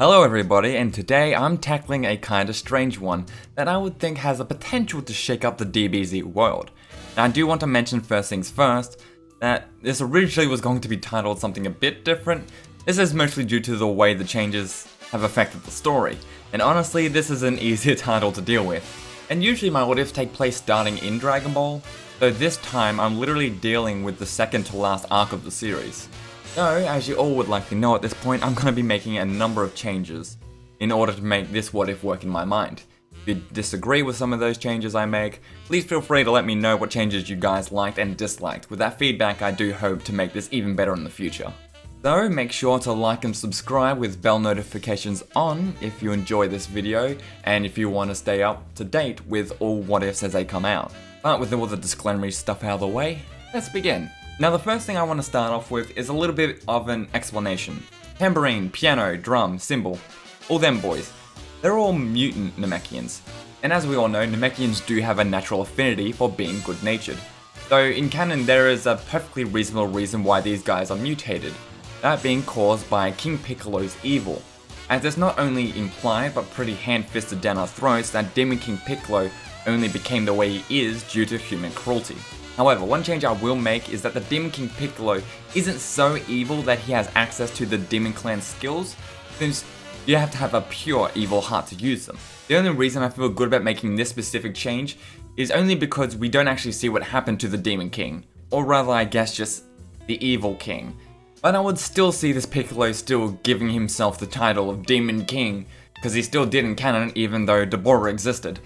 Hello everybody, and today I'm tackling a kinda strange one that I would think has a potential to shake up the DBZ world. Now I do want to mention first things first, that this originally was going to be titled something a bit different. This is mostly due to the way the changes have affected the story, and honestly this is an easier title to deal with. And usually my what ifs take place starting in Dragon Ball, though this time I'm literally dealing with the second to last arc of the series. So, as you all would likely know at this point, I'm going to be making a number of changes in order to make this what if work in my mind. If you disagree with some of those changes I make, please feel free to let me know what changes you guys liked and disliked. With that feedback, I do hope to make this even better in the future. So, make sure to like and subscribe with bell notifications on if you enjoy this video and if you want to stay up to date with all what ifs as they come out. But with all the disclaimer stuff out of the way, let's begin. Now the first thing I want to start off with is a little bit of an explanation. Tambourine, piano, drum, cymbal, all them boys, they're all mutant Namekians. And as we all know, Namekians do have a natural affinity for being good-natured. Though in canon there is a perfectly reasonable reason why these guys are mutated, that being caused by King Piccolo's evil. As it's not only implied but pretty hand-fisted down our throats that Demon King Piccolo only became the way he is due to human cruelty. However, one change I will make is that the Demon King Piccolo isn't so evil that he has access to the Demon Clan skills, since you have to have a pure evil heart to use them. The only reason I feel good about making this specific change is only because we don't actually see what happened to the Demon King, or rather I guess just the Evil King. But I would still see this Piccolo still giving himself the title of Demon King, because he still did in canon even though Deborah existed.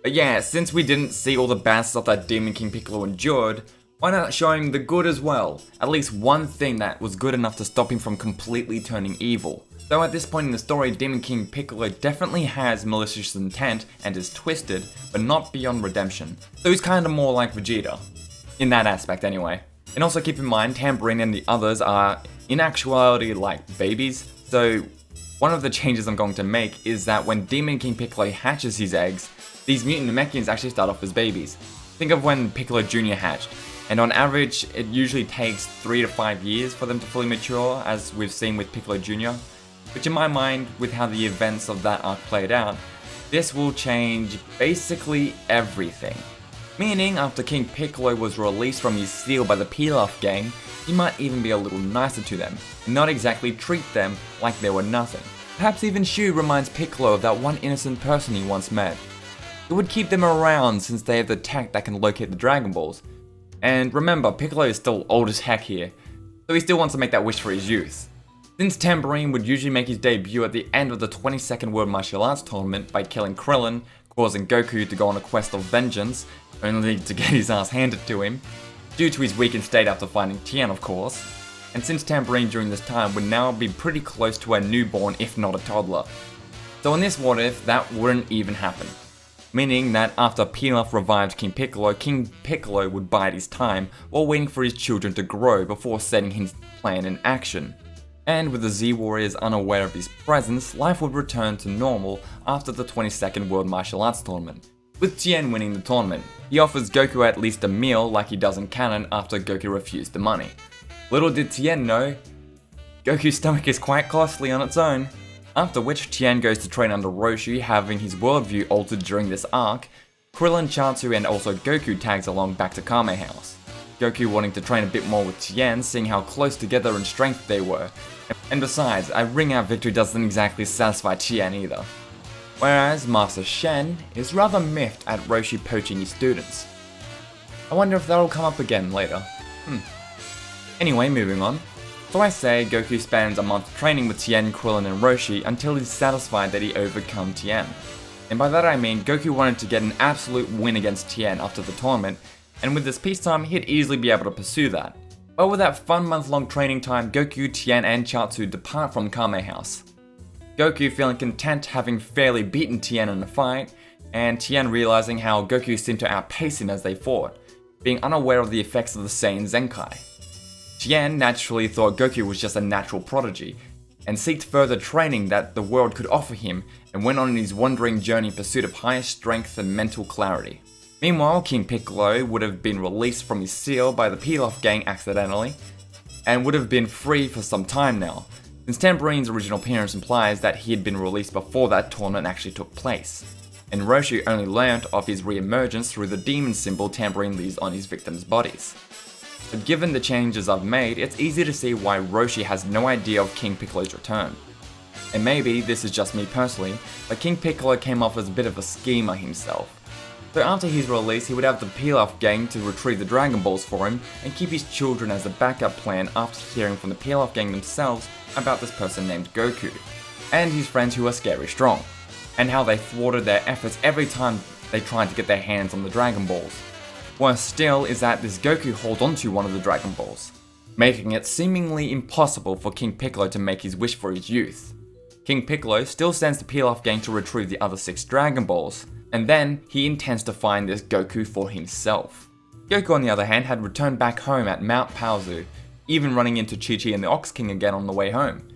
But yeah, since we didn't see all the bad stuff that Demon King Piccolo endured, why not show him the good as well? At least one thing that was good enough to stop him from completely turning evil. Though at this point in the story, Demon King Piccolo definitely has malicious intent and is twisted, but not beyond redemption. So he's kinda more like Vegeta. In that aspect anyway. And also keep in mind, Tambourine and the others are in actuality like babies, so one of the changes I'm going to make is that when Demon King Piccolo hatches his eggs, these mutant Namekians actually start off as babies. Think of when Piccolo Jr. hatched, and on average it usually takes 3 to 5 years for them to fully mature, as we've seen with Piccolo Jr. Which in my mind, with how the events of that arc played out, this will change basically everything. Meaning, after King Piccolo was released from his seal by the Pilaf gang, he might even be a little nicer to them, and not exactly treat them like they were nothing. Perhaps even Shu reminds Piccolo of that one innocent person he once met. It would keep them around since they have the tech that can locate the Dragon Balls. And remember, Piccolo is still old as heck here, so he still wants to make that wish for his youth. Since Tambourine would usually make his debut at the end of the 22nd World Martial Arts Tournament by killing Krillin, causing Goku to go on a quest of vengeance, only to get his ass handed to him, due to his weakened state after finding Tien of course, and since Tambourine during this time would now be pretty close to a newborn if not a toddler. So in this what if, that wouldn't even happen. Meaning that after Pilaf revived King Piccolo would bide his time while waiting for his children to grow before setting his plan in action. And with the Z-Warriors unaware of his presence, life would return to normal after the 22nd World Martial Arts Tournament, with Tien winning the tournament. He offers Goku at least a meal like he does in canon after Goku refused the money. Little did Tien know, Goku's stomach is quite costly on its own. After which, Tien goes to train under Roshi, having his worldview altered during this arc. Krillin, Chaozu and also Goku tags along back to Kame House. Goku wanting to train a bit more with Tien, seeing how close together in strength they were. And besides, a ring-out victory doesn't exactly satisfy Tien either. Whereas Master Shen is rather miffed at Roshi poaching his students. I wonder if that'll come up again later. Anyway, moving on. So I say Goku spends a month training with Tien, Krillin and Roshi until he's satisfied that he overcome Tien. And by that I mean Goku wanted to get an absolute win against Tien after the tournament, and with this peacetime he'd easily be able to pursue that. But with that fun month-long training time, Goku, Tien and Chaozu depart from Kame House. Goku feeling content having fairly beaten Tien in a fight, and Tien realizing how Goku seemed to outpace him as they fought, being unaware of the effects of the Saiyan Zenkai. Tien naturally thought Goku was just a natural prodigy, and sought further training that the world could offer him, and went on his wandering journey in pursuit of higher strength and mental clarity. Meanwhile, King Piccolo would have been released from his seal by the Pilaf gang accidentally, and would have been free for some time now, since Tamborine's original appearance implies that he had been released before that tournament actually took place, and Roshi only learnt of his re-emergence through the demon symbol Tamborine leaves on his victims' bodies. But given the changes I've made, it's easy to see why Roshi has no idea of King Piccolo's return. And maybe this is just me personally, but King Piccolo came off as a bit of a schemer himself. So after his release, he would have the Pilaf gang to retrieve the Dragon Balls for him and keep his children as a backup plan after hearing from the Pilaf gang themselves about this person named Goku, and his friends who are scary strong, and how they thwarted their efforts every time they tried to get their hands on the Dragon Balls. Worse still is that this Goku holds onto one of the Dragon Balls, making it seemingly impossible for King Piccolo to make his wish for his youth. King Piccolo still sends the Pilaf gang to retrieve the other 6 Dragon Balls, and then he intends to find this Goku for himself. Goku on the other hand had returned back home at Mount Paozu, even running into Chi-Chi and the Ox King again on the way home.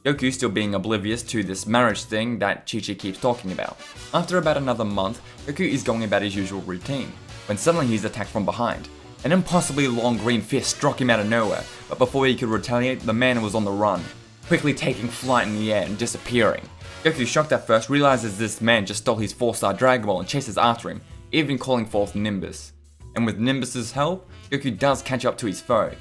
Goku still being oblivious to this marriage thing that Chi-Chi keeps talking about. After about another month, Goku is going about his usual routine, when suddenly he's attacked from behind. An impossibly long green fist struck him out of nowhere, but before he could retaliate, the man was on the run, quickly taking flight in the air and disappearing. Goku, shocked at first, realizes this man just stole his 4-star Dragon Ball and chases after him, even calling forth Nimbus. And with Nimbus's help, Goku does catch up to his foe,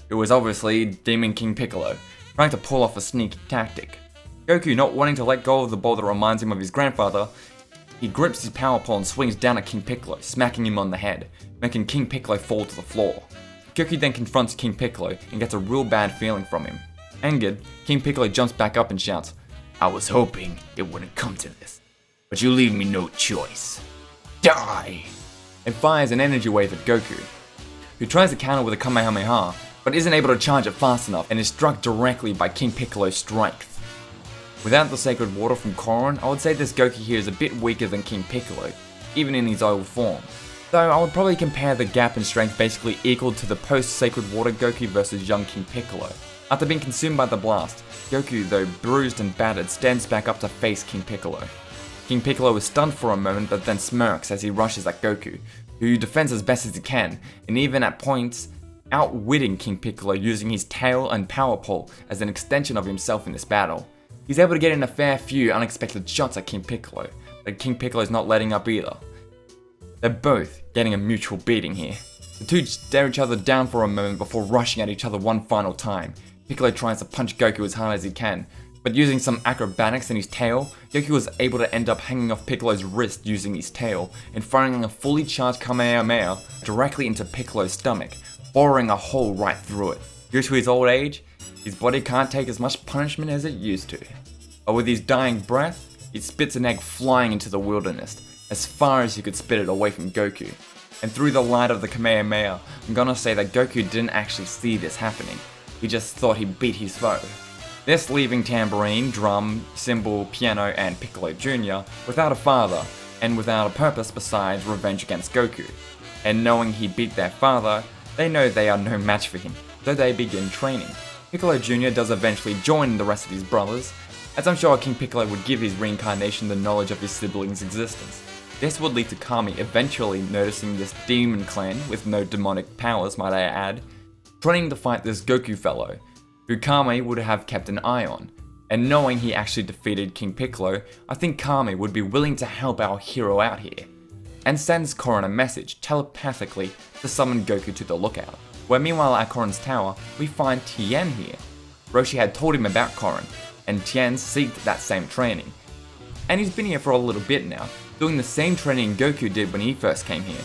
who was obviously Demon King Piccolo, trying to pull off a sneaky tactic. Goku, not wanting to let go of the ball that reminds him of his grandfather, he grips his power pole and swings down at King Piccolo, smacking him on the head, making King Piccolo fall to the floor. Goku then confronts King Piccolo and gets a real bad feeling from him. Angered, King Piccolo jumps back up and shouts, "I was hoping it wouldn't come to this, but you leave me no choice. Die!" and fires an energy wave at Goku, who tries to counter with a Kamehameha, but isn't able to charge it fast enough and is struck directly by King Piccolo's strength. Without the sacred water from Korin, I would say this Goku here is a bit weaker than King Piccolo, even in his old form. Though I would probably compare the gap in strength basically equal to the post-sacred water Goku versus young King Piccolo. After being consumed by the blast, Goku, though bruised and battered, stands back up to face King Piccolo. King Piccolo is stunned for a moment but then smirks as he rushes at Goku, who defends as best as he can, and even at points, outwitting King Piccolo using his tail and power pole as an extension of himself in this battle. He's able to get in a fair few unexpected shots at King Piccolo, but King Piccolo's not letting up either. They're both getting a mutual beating here. The two stare each other down for a moment before rushing at each other one final time. Piccolo tries to punch Goku as hard as he can, but using some acrobatics in his tail, Goku was able to end up hanging off Piccolo's wrist using his tail and firing a fully charged Kamehameha directly into Piccolo's stomach, boring a hole right through it. Due to his old age, his body can't take as much punishment as it used to. But with his dying breath, he spits an egg flying into the wilderness, as far as he could spit it away from Goku. And through the light of the Kamehameha, I'm gonna say that Goku didn't actually see this happening. He just thought he beat his foe. This leaving Tambourine, Drum, Cymbal, Piano, and Piccolo Jr. without a father, and without a purpose besides revenge against Goku. And knowing he beat their father, they know they are no match for him, so they begin training. Piccolo Jr. does eventually join the rest of his brothers, as I'm sure King Piccolo would give his reincarnation the knowledge of his siblings' existence. This would lead to Kami eventually noticing this demon clan, with no demonic powers might I add, trying to fight this Goku fellow, who Kami would have kept an eye on. And knowing he actually defeated King Piccolo, I think Kami would be willing to help our hero out here, and sends Korin a message telepathically to summon Goku to the lookout. Where meanwhile at Korin's tower, we find Tien here. Roshi had told him about Korin, and Tien seeked that same training. And he's been here for a little bit now, doing the same training Goku did when he first came here,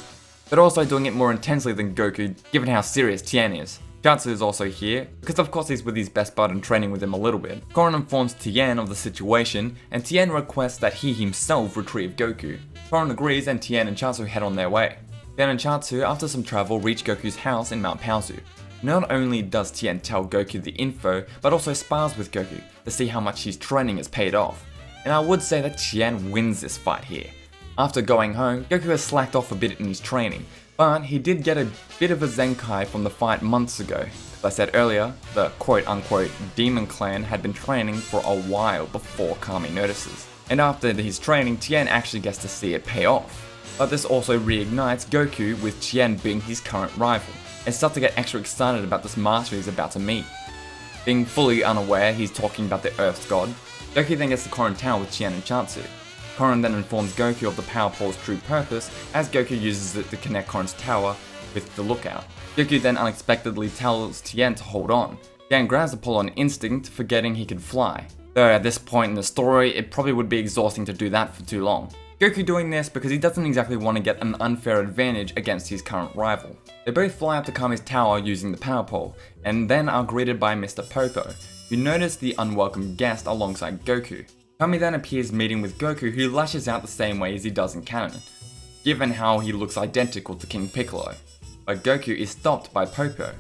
but also doing it more intensely than Goku given how serious Tien is. Chiaotzu is also here, because of course he's with his best bud and training with him a little bit. Korin informs Tien of the situation, and Tien requests that he himself retrieve Goku. Korin agrees and Tien and Chiaotzu head on their way. Tien and Chiaotzu, after some travel, reach Goku's house in Mount Paozu. Not only does Tien tell Goku the info, but also spars with Goku to see how much his training has paid off. And I would say that Tien wins this fight here. After going home, Goku has slacked off a bit in his training, but he did get a bit of a Zenkai from the fight months ago. As I said earlier, the quote-unquote demon clan had been training for a while before Kami notices. And after his training, Tien actually gets to see it pay off. But this also reignites Goku, with Tien being his current rival, and starts to get extra excited about this master he's about to meet. Being fully unaware he's talking about the Earth's god, Goku then gets the Korin Tower with Tien and Chaozu. Korin then informs Goku of the Power Pole's true purpose as Goku uses it to connect Korin's tower with the lookout. Goku then unexpectedly tells Tien to hold on. Tien grabs the pole on instinct, forgetting he could fly. Though at this point in the story, it probably would be exhausting to do that for too long. Goku doing this because he doesn't exactly want to get an unfair advantage against his current rival. They both fly up to Kami's tower using the power pole, and then are greeted by Mr. Popo, who notice the unwelcome guest alongside Goku. Kami then appears meeting with Goku, who lashes out the same way as he does in canon, given how he looks identical to King Piccolo. But Goku is stopped by Popo.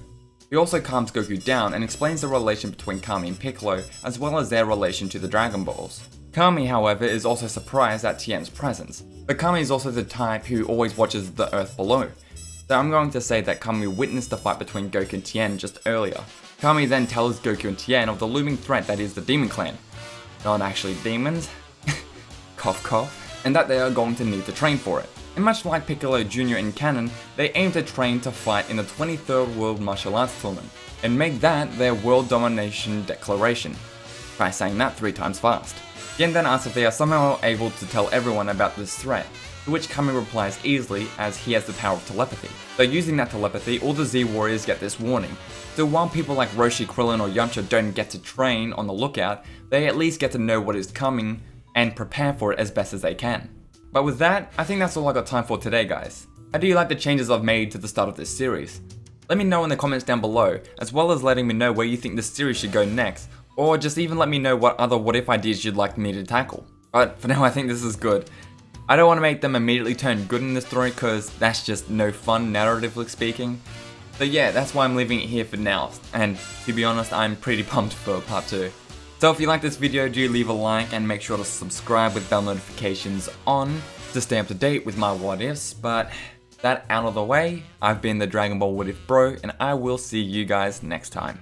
He also calms Goku down and explains the relation between Kami and Piccolo, as well as their relation to the Dragon Balls. Kami, however, is also surprised at Tien's presence, but Kami is also the type who always watches the earth below. So I'm going to say that Kami witnessed the fight between Goku and Tien just earlier. Kami then tells Goku and Tien of the looming threat that is the Demon Clan. Not actually demons, cough cough, and that they are going to need to train for it. And much like Piccolo Jr. in canon, they aim to train to fight in the 23rd World Martial Arts Tournament, and make that their world domination declaration. Try saying that 3 times fast. Tien then asks if they are somehow able to tell everyone about this threat, to which Kami replies easily as he has the power of telepathy. So using that telepathy, all the Z Warriors get this warning. So while people like Roshi, Krillin or Yamcha don't get to train on the lookout, they at least get to know what is coming and prepare for it as best as they can. But with that, I think that's all I got time for today, guys. How do you like the changes I've made to the start of this series? Let me know in the comments down below, as well as letting me know where you think this series should go next, or just even let me know what other what if ideas you'd like me to tackle. But for now, I think this is good. I don't want to make them immediately turn good in the story, cause that's just no fun narratively speaking. So yeah, that's why I'm leaving it here for now, and to be honest, I'm pretty pumped for part 2. So if you like this video, do leave a like and make sure to subscribe with bell notifications on to stay up to date with my what ifs, but that out of the way, I've been the Dragon Ball What If Bro, and I will see you guys next time.